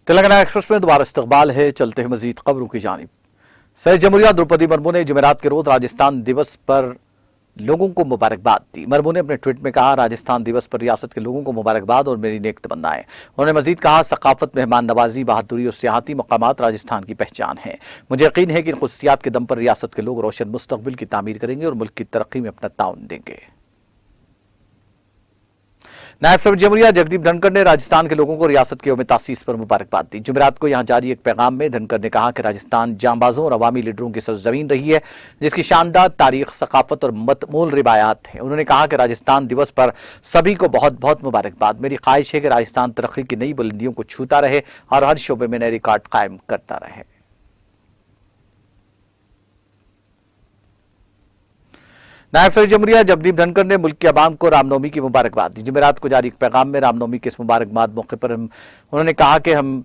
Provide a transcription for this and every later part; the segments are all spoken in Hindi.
तेलंगाना एक्सप्रेस में दोबारा इस्तकबाल है। चलते हैं मजीद खबरों की जानिब। सदर जमहूरिया द्रौपदी मुर्मू ने जुमेरात के रोज राजस्थान दिवस पर लोगों को मुबारकबाद दी। मुर्मू ने अपने ट्वीट में कहा, राजस्थान दिवस पर रियासत के लोगों को मुबारकबाद और मेरी नेक तमन्नाएं। उन्होंने मजीद कहा, सकाफत, मेहमान नवाजी, बहादुरी और सियाहती मकामात राजस्थान की पहचान है। मुझे यकीन है कि इन खुसूसियात के दम पर रियासत के लोग रोशन मुस्तकबिल की तामीर करेंगे और मुल्क की तरक्की में अपना ताउन देंगे। नायब सदर जमहूरिया जगदीप धनखड़ ने राजस्थान के लोगों को रियासत के यौम तासीस पर मुबारकबाद दी। जुमेरात को यहां जारी एक पैगाम में धनखड़ ने कहा कि राजस्थान जांबाजों और अवामी लीडरों की सरजमीन रही है, जिसकी शानदार तारीख, सकाफत और मतमूल रिवायात है। उन्होंने कहा कि राजस्थान दिवस पर सभी को बहुत बहुत मुबारकबाद। मेरी ख्वाहिश है कि राजस्थान तरक्की की नई बुलंदियों को छूता रहे और हर शोबे में नए रिकॉर्ड कायम करता रहे। नायब सदर जमहूरिया जगदीप धनखड़ ने मुल्क के अवाम को रामनवमी की मुबारकबाद दी। जुमेरात को जारी एक पैगाम में रामनवमी के इस मुबारकबाद मौके पर उन्होंने कहा कि हम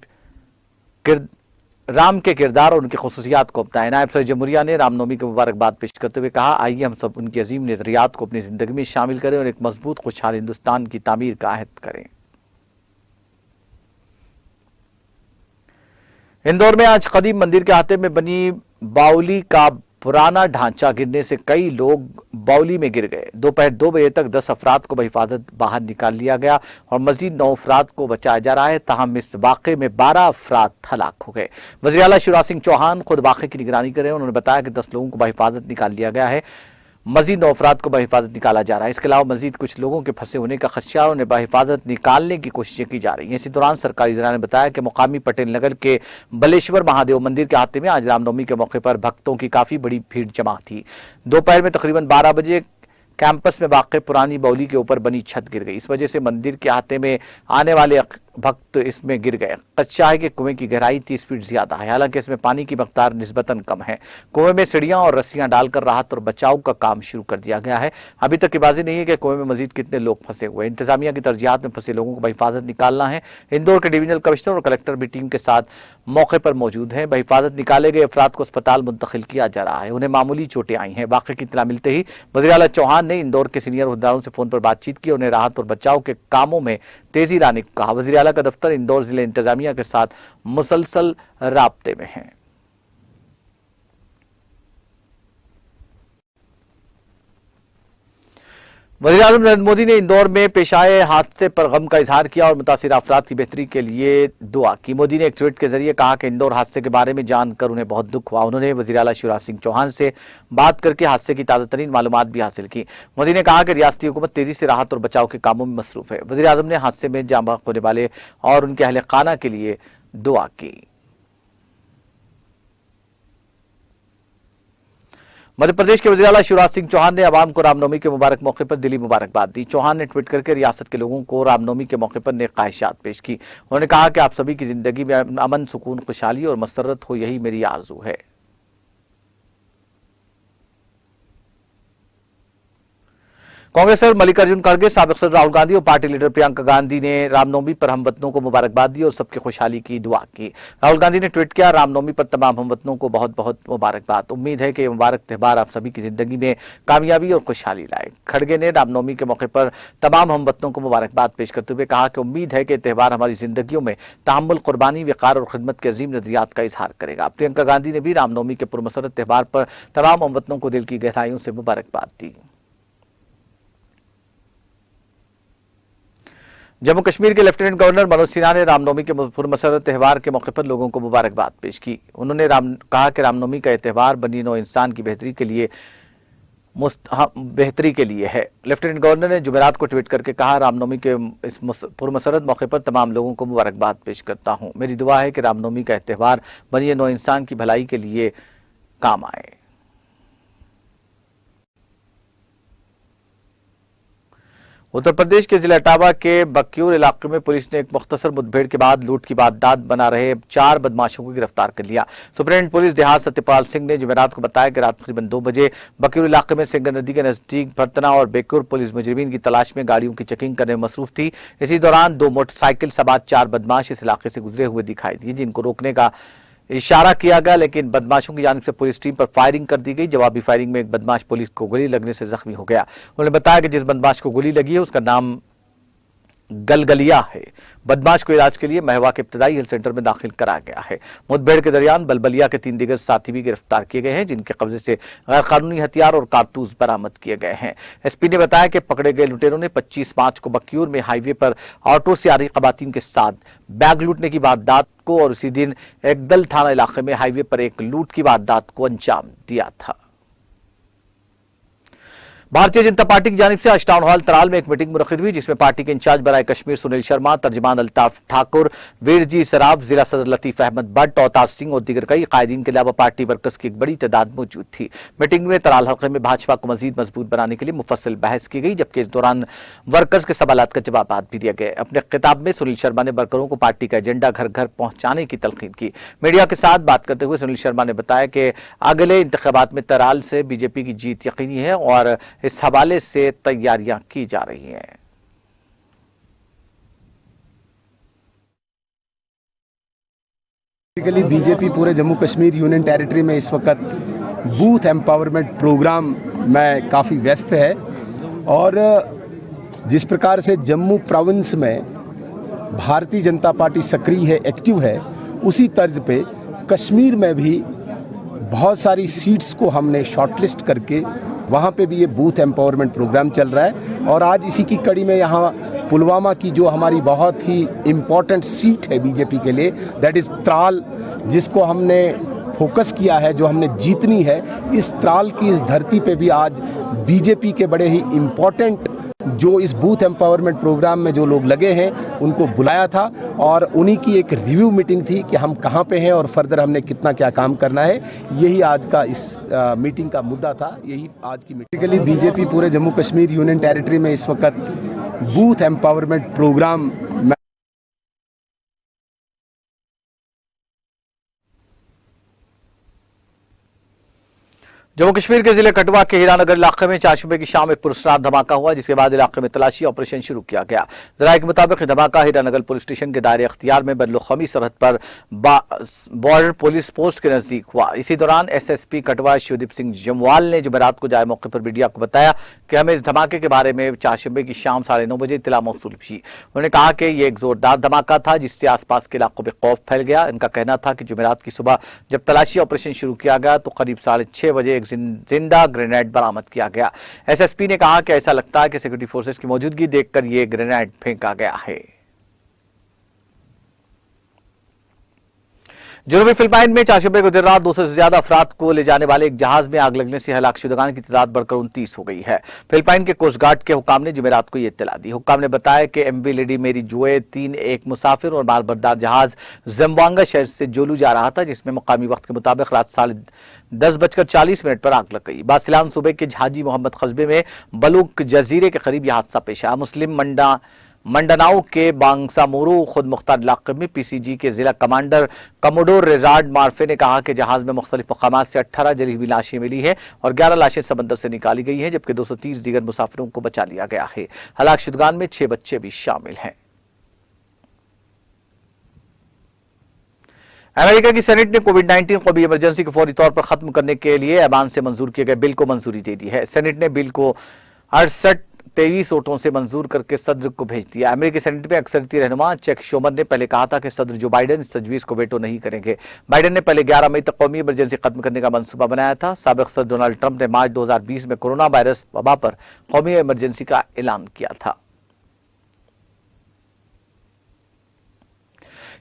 राम के किरदार और उनकी खुसूसियात को अपनाएं। नायब सदर जमहूरिया ने रामनवमी की मुबारकबाद पेश करते हुए कहा, आइए हम सब उनकी अजीम नजरियात को अपनी जिंदगी में शामिल करें और एक मजबूत खुशहाल हिंदुस्तान की तामीर का अहद करें। इंदौर में आज कदीम मंदिर के अहाते में बनी बाउली का पुराना ढांचा गिरने से कई लोग बाउली में गिर गए। दोपहर 2 बजे तक 10 अफराद को बहिफाजत बाहर निकाल लिया गया और मजीद 9 अफराद को बचाया जा रहा है। ताहम इस वाक़े में 12 अफराद हलाक हो गए। वज़ीर आला शिवराज सिंह चौहान खुद वाक़े की निगरानी कर रहे हैं। उन्होंने बताया कि 10 लोगों को बहिफाजत निकाल लिया गया है, मजीद 9 अफराद को बहिफाजत निकाला जा रहा है। इसके अलावा मजीद कुछ लोगों के फंसे होने का खदशा और उन्हें बहिफाजत निकालने की कोशिशें की जा रही हैं। इसी दौरान सरकारी ज़राए ने बताया कि मुकामी पटेल नगर के बलेश्वर महादेव मंदिर के अहाते में आज रामनवमी के मौके पर भक्तों की काफी बड़ी भीड़ जमा थी। दोपहर में तकरीबन 12 बजे कैंपस में वाक़ पुरानी बाउली के ऊपर बनी छत गिर गई। इस वजह से मंदिर के अहाते में आने वाले भक्त इसमें गिर गए। कच्चा है कि कुएं की गहराई 30 फीट ज्यादा है, हालांकि इसमें पानी की मकदार निस्बतन कम है। कुएं में सीढ़ियां और रस्सियां डालकर राहत और बचाव का काम शुरू कर दिया गया है। अभी तक की बाजी नहीं है कि कुएं में मजीद कितने लोग फंसे हुए। इंतजामिया की तरजीहात में फंसे लोगों को बहिफाजत निकालना है। इंदौर के डिवीजनल कमिश्नर और कलेक्टर भी टीम के साथ मौके पर मौजूद हैं। बहिफाजत निकाले गए अफराद को अस्पताल मुंतकिल किया जा रहा है। उन्हें मामूली चोटें आई हैं। वाक़े की इत्तला मिलते ही वज़ीर आला चौहान ने इंदौर के सीनियर अहदेदारों से फोन पर बातचीत की। उन्हें राहत और बचाव के कामों में तेजी लाने को कहा। वज़ीर आला का दफ्तर इंदौर जिले इंतजामिया के साथ मुसलसल राब्ते में है। वज़ीर आज़म नरेंद्र मोदी ने इंदौर में पेश आए हादसे पर गम का इजहार किया और मुतासिर अफराद की बेहतरी के लिए दुआ की। मोदी ने एक ट्वीट के जरिए कहा कि इंदौर हादसे के बारे में जानकर उन्हें बहुत दुख हुआ। उन्होंने वज़ीर आला शिवराज सिंह चौहान से बात करके हादसे की ताज़ा तरीन मालूमात भी हासिल की। मोदी ने कहा कि रियासती हुकूमत तेजी से राहत और बचाव के कामों में मसरूफ है। वज़ीर आज़म ने हादसे में जाँ बहक होने वाले और उनके अहले खाना के लिए दुआ की। मध्य प्रदेश के वज़ीर आला शिवराज सिंह चौहान ने अवाम को रामनवमी के मुबारक मौके पर दिली मुबारकबाद दी। चौहान ने ट्वीट करके रियासत के लोगों को रामनवमी के मौके पर नेक ख्वाहिशात पेश की। उन्होंने कहा कि आप सभी की जिंदगी में अमन, सुकून, खुशहाली और मसरत हो, यही मेरी आरजू है। कांग्रेस सदर मल्लिकार्जुन खड़गे, साबिक सदर राहुल गांधी और पार्टी लीडर प्रियंका गांधी ने रामनवमी पर हमवतनों को मुबारकबाद दी और सबकी खुशहाली की दुआ की। राहुल गांधी ने ट्वीट किया, रामनवमी पर तमाम हमवतनों को बहुत बहुत मुबारकबाद। उम्मीद है कि यह मुबारक त्यौहार आप सभी की जिंदगी में कामयाबी और खुशहाली लाए। खड़गे ने रामनवमी के मौके पर तमाम हमवतनों को मुबारकबाद पेश करते हुए कहा कि उम्मीद है कि त्यौहार हमारी जिंदगियों में तहम्मुल, कुर्बानी, वक़ार और खिदमत के अजीम नजरियात का इजहार करेगा। प्रियंका गांधी ने भी रामनवमी के पुरमसरत त्यौहार पर तमाम हमवतनों को दिल की गहराइयों से मुबारकबाद दी। जम्मू कश्मीर के लेफ्टिनेंट गवर्नर मनोज सिन्हा ने रामनवमी के पुरमसरत त्यौहार के मौके पर लोगों को मुबारकबाद पेश की। उन्होंने कहा कि रामनवमी का यह त्यौहार बनी नौ इंसान की बेहतरी के लिए है। लेफ्टिनेंट गवर्नर ने जुमेरात को ट्वीट करके कहा, रामनवमी के इस पुरमसरत मौके पर तमाम लोगों को मुबारकबाद पेश करता हूँ। मेरी दुआ है कि रामनवमी का यह त्यौहार बनी नौ इंसान की भलाई के लिए काम आए। उत्तर प्रदेश के जिला इटावा के बक्यूर इलाके में पुलिस ने एक मुख्तसर मुठभेड़ के बाद लूट की वारदात बना रहे 4 बदमाशों को गिरफ्तार कर लिया। सुप्रीटेंडेंट पुलिस देहात सत्यपाल सिंह ने जुमेरात को बताया कि रात तकरीबन 2 बजे बक्यूर इलाके में सिंगर नदी के नजदीक भरतना और बेकुर पुलिस मुजरिमीन की तलाश में गाड़ियों की चेकिंग करने में मसरूफ थी। इसी दौरान 2 मोटरसाइकिल सवार 4 बदमाश इस इलाके से गुजरे हुए दिखाई दिए, जिनको रोकने का इशारा किया गया, लेकिन बदमाशों की जानिब से पुलिस टीम पर फायरिंग कर दी गई। जवाबी फायरिंग में एक बदमाश पुलिस को गोली लगने से जख्मी हो गया। उन्होंने बताया कि जिस बदमाश को गोली लगी है उसका नाम गलगलिया है। बदमाश को इलाज के लिए महवा के इब्तदाई हेल्थ सेंटर में दाखिल कराया गया है। मुठभेड़ के दरमियान बलबलिया के 3 दीगर साथी भी गिरफ्तार किए गए हैं, जिनके कब्जे से गैर कानूनी हथियार और कारतूस बरामद किए गए हैं। एसपी ने बताया कि पकड़े गए लुटेरों ने 25 मार्च को बक्यूर में हाईवे पर ऑटो से आ रही खवातीन के साथ बैग लूटने की वारदात को और उसी दिन एकदल थाना इलाके में हाईवे पर एक लूट की वारदात को अंजाम दिया था। भारतीय जनता पार्टी की जानिब से आज टाउन हॉल तराल में एक मीटिंग मुनक्किद हुई, जिसमें पार्टी के इंचार्ज बराए कश्मीर सुनील शर्मा, तर्जमान अल्ताफ ठाकुर, वीरजी सराफ, जिला सदर लतीफ अहमद भट्ट, अवतार सिंह और दीगर कई कायदीन के अलावा पार्टी वर्कर्स की एक बड़ी तादाद मौजूद थी। मीटिंग में तराल हल्के में भाजपा को मजीद मजबूत बनाने के लिए मुफस्सिल बहस की गई, जबकि इस दौरान वर्कर्स के सवालात का जवाब भी दिया गया। अपने खिताब में सुनील शर्मा ने वर्करों को पार्टी का एजेंडा घर घर पहुंचाने की तलकीन की। मीडिया के साथ बात करते हुए सुनील शर्मा ने बताया कि अगले इंतखाबात में तराल से बीजेपी की जीत यकीनी है और इस हवाले से तैयारियां की जा रही हैं। बेसिकली बीजेपी पूरे जम्मू कश्मीर यूनियन टेरिटरी में इस वक्त बूथ एम्पावरमेंट प्रोग्राम में काफ़ी व्यस्त है और जिस प्रकार से जम्मू प्रोविंस में भारतीय जनता पार्टी सक्रिय है, एक्टिव है, उसी तर्ज पे कश्मीर में भी बहुत सारी सीट्स को हमने शॉर्टलिस्ट करके वहाँ पे भी ये बूथ एम्पावरमेंट प्रोग्राम चल रहा है। और आज इसी की कड़ी में यहाँ पुलवामा की जो हमारी बहुत ही इम्पॉर्टेंट सीट है बीजेपी के लिए, दैट इज़ त्राल, जिसको हमने फोकस किया है, जो हमने जीतनी है, इस त्राल की इस धरती पे भी आज बीजेपी के बड़े ही इम्पॉर्टेंट जो इस बूथ एम्पावरमेंट प्रोग्राम में जो लोग लगे हैं उनको बुलाया था और उन्हीं की एक रिव्यू मीटिंग थी कि हम कहाँ पे हैं और फर्दर हमने कितना क्या काम करना है। यही आज का इस मीटिंग का मुद्दा था, यही आज की मीटिंग। बेसिकली बीजेपी पूरे जम्मू कश्मीर यूनियन टेरिटरी में इस वक्त booth empowerment programme Jammu Kashmir के जिले कठुआ के हीरानगर इलाके में चारशुबे की शाम एक पुरस्कार धमाका हुआ, जिसके बाद इलाके में तलाशी ऑपरेशन शुरू किया गया। जराये के मुताबिक धमाका हीरानगर पुलिस स्टेशन के दायरे अख्तियार में बदलुखमी सरहद पर बॉर्डर पुलिस पोस्ट के नजदीक हुआ। इसी दौरान एसएसपी कठुआ शिवदीप सिंह जमवाल ने जुमेरात को जाए मौके पर मीडिया को बताया कि हमें इस धमाके के बारे में चारशुबे की शाम 9:30 बजे इत्तला मौसूल हुई। उन्होंने कहा कि यह एक जोरदार धमाका था, जिससे आसपास के इलाकों में खौफ फैल गया। इनका कहना था कि जुमेरात की सुबह जब तलाशी ऑपरेशन शुरू किया गया तो करीब 6:30 बजे एक जिंदा ग्रेनेड बरामद किया गया। एसएसपी ने कहा कि ऐसा लगता है कि सिक्योरिटी फोर्सेस की मौजूदगी देखकर यह ग्रेनेड फेंका गया है। जनूबी फिलिपाइन में चारशुबे को देर रात 200 से ज्यादा अफराद को ले जाने वाले एक जहाज में आग लगने से हलाकशुदगान की तादाद बढ़कर 29 हो गई है। फिलिपाइन के कोस्ट गार्ड के हुक्काम ने जुमेरात को यह इत्तला दी। हुक्काम ने बताया कि एमवी लेडी मेरी जोए 3 एक मुसाफिर और मालबरदार जहाज जम्बांगा शहर से जोलू जा रहा था, जिसमें मुकामी वक्त के मुताबिक रात 10:40 पर आग लग गई। बासिलान सूबे के हाजी मोहम्मद कस्बे में बलूक जजीरे के करीब यह हादसा पेश आया। मुस्लिम मंडानाओ के बांगसामुरू खुद मुख्तार इलाके में पीसीजी के जिला कमांडर कमोडोर रिजार्ड मार्फे ने कहा कि जहाज में मुख्तलिफ मकामात से 18 जली हुई लाशें मिली है और 11 लाशें समंदर से निकाली गई हैं, जबकि 230 दीगर मुसाफिरों को बचा लिया गया है। हलाकशुदगान में 6 बच्चे भी शामिल हैं। अमेरिका की सेनेट ने कोविड-19 कौमी इमरजेंसी को फौरी तौर पर खत्म करने के लिए ऐवान से मंजूर किए गए बिल को मंजूरी दे दी है। सेनेट ने बिल को 23 वोटों से मंजूर करके सदर को भेज दिया। अमेरिकी सेनेट में अक्सरियती रहनुमा चैक शोमर ने पहले कहा था कि सदर जो बाइडेन इस तजवीज को वेटो नहीं करेंगे। बाइडेन ने पहले 11 मई तक कौमी इमरजेंसी खत्म करने का मंसूबा बनाया था। साबिक सदर डोनाल्ड ट्रंप ने मार्च 2020 में कोरोना वायरस वबा पर कौमी इमरजेंसी का ऐलान किया था।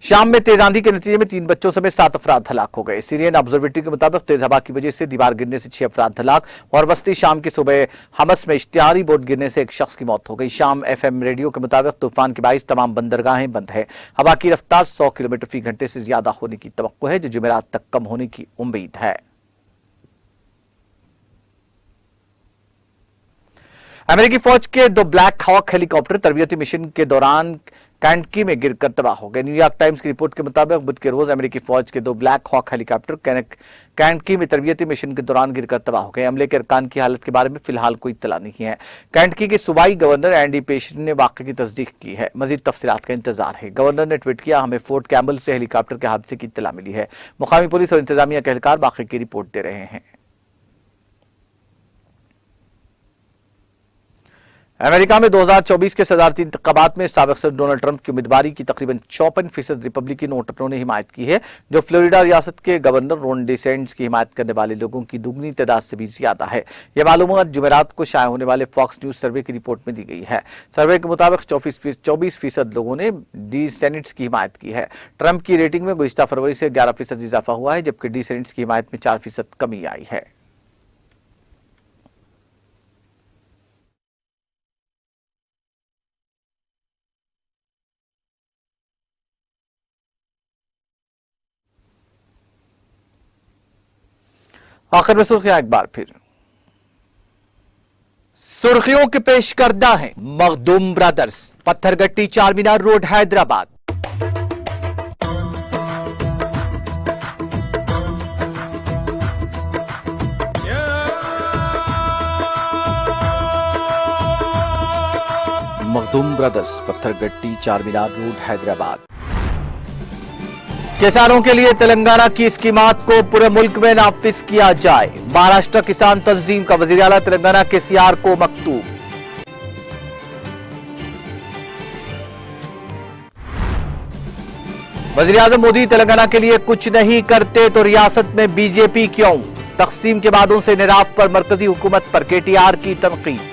शाम में तेज आंधी के नतीजे में 3 बच्चों समेत 7 अफराद हलाक हो गए। सीरियन ऑब्जर्वेटरी के मुताबिक तेज हवा की वजह से दीवार गिरने से 6 अफराद हलाक और वस्ती शाम की सुबह हमस में इश्तिहारी बोर्ड गिरने से एक शख्स की मौत हो गई। शाम एफएम रेडियो के मुताबिक तूफान के बाइस तमाम बंदरगाहें बंद है। हवा की रफ्तार 100 किलोमीटर फी घंटे से ज्यादा होने की तवक्को है, जो जुमेरात तक कम होने की उम्मीद है। अमेरिकी फौज के 2 ब्लैक हॉक हेलीकॉप्टर तरबियती मिशन के दौरान कैंटकी में गिरकर तबाह हो गए। न्यूयॉर्क टाइम्स की रिपोर्ट के मुताबिक बुध के रोज अमेरिकी फौज के 2 ब्लैक हॉक हेलीकॉप्टर कैंटकी में तरबियती मिशन के दौरान गिरकर तबाह हो गए। अमले के अरकान की हालत के बारे में फिलहाल कोई इत्तला नहीं है। कैंटकी के सूबाई गवर्नर एंडी पेशरी ने वाकये की तस्दीक की है। मजीद तफसीलात का इंतजार है। गवर्नर ने ट्वीट किया, हमें फोर्ट कैम्बल से हेलीकॉप्टर के हादसे की इत्तला मिली है। मुकामी पुलिस और इंतजामिया के एहलकार वाकये की रिपोर्ट दे रहे हैं। अमेरिका में 2024 के सदारती इंतखाबात में साबिक सदर डोनाल्ड ट्रंप की उम्मीदवारी की तकरीबन 54% रिपब्लिकन वोटरों ने हिमायत की है, जो फ्लोरिडा रियासत के गवर्नर रोन डेसेंट्स की हिमायत करने वाले लोगों की दुगनी तादाद से भी ज्यादा है। यह मालूमात जुमेरात को शाया होने वाले फॉक्स न्यूज सर्वे की रिपोर्ट में दी गई है। सर्वे के मुताबिक 24% लोगों ने डेसेंट्स की हिमायत की है। ट्रंप की रेटिंग में गुज़िश्ता फरवरी से 11% इजाफा हुआ है, जबकि डेसेंट्स की हिमायत में 4% कमी आई है। आखिर में सुर्खियां एक बार फिर। सुर्खियों के पेश करदा है Makhdoom brothers, Pathergatti Charminar road Hyderabad. Makhdoom brothers, Pathergatti Charminar road Hyderabad. किसानों के लिए तेलंगाना की स्कीमात को पूरे मुल्क में नाफिज किया जाए, महाराष्ट्र किसान तंजीम का वज़ीर आला तेलंगाना केसीआर को मकतूब। वज़ीर आज़म मोदी तेलंगाना के लिए कुछ नहीं करते तो रियासत में बीजेपी क्यों, तकसीम के वादों से निराफ पर मरकजी हुकूमत पर केटीआर की तनकीद।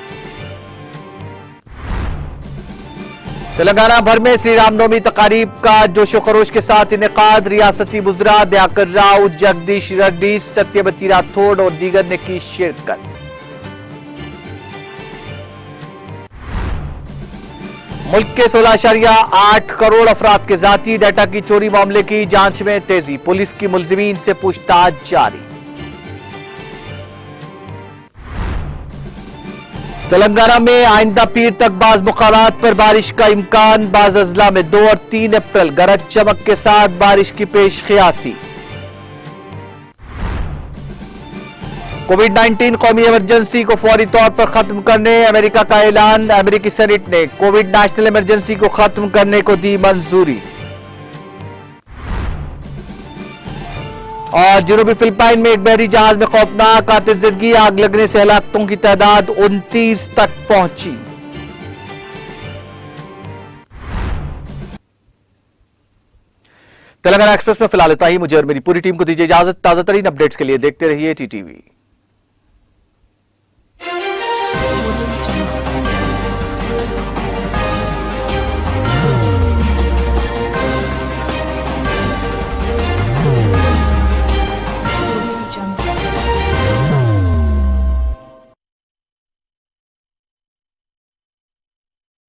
तेलंगाना भर में श्री रामनवमी तकारीब का जोशो खरोश के साथ इनेकाद, रियासती बुज़रा दयाकर राव, जगदीश रेड्डी, सत्यवती राठौड़ और दीगर ने की शिरकत। मुल्क के 16.8 करोड़ अफराद के जाती डाटा की चोरी मामले की जांच में तेजी, पुलिस की मुलजिमीन से पूछताछ जारी। तेलंगाना में आइंदा पीर तक बाज मुकामात पर बारिश का इम्कान, बाज अजला में 2 और 3 अप्रैल गरज चमक के साथ बारिश की पेश ख्यासी। कोविड-19 कौमी इमरजेंसी को फौरी तौर पर खत्म करने अमेरिका का ऐलान, अमेरिकी सेनेट ने कोविड नेशनल इमरजेंसी को खत्म करने को दी मंजूरी। और जनूबी फिलिपाइन में एक बहरी जहाज में खौफनाक आतिशज़दगी, आग लगने से हलाकतों की तादाद 29 तक पहुंची। तेलंगाना एक्सप्रेस में फिलहाल इतना ही। मुझे और मेरी पूरी टीम को दीजिए इजाजत। ताजा तरीन अपडेट्स के लिए देखते रहिए टीटीवी।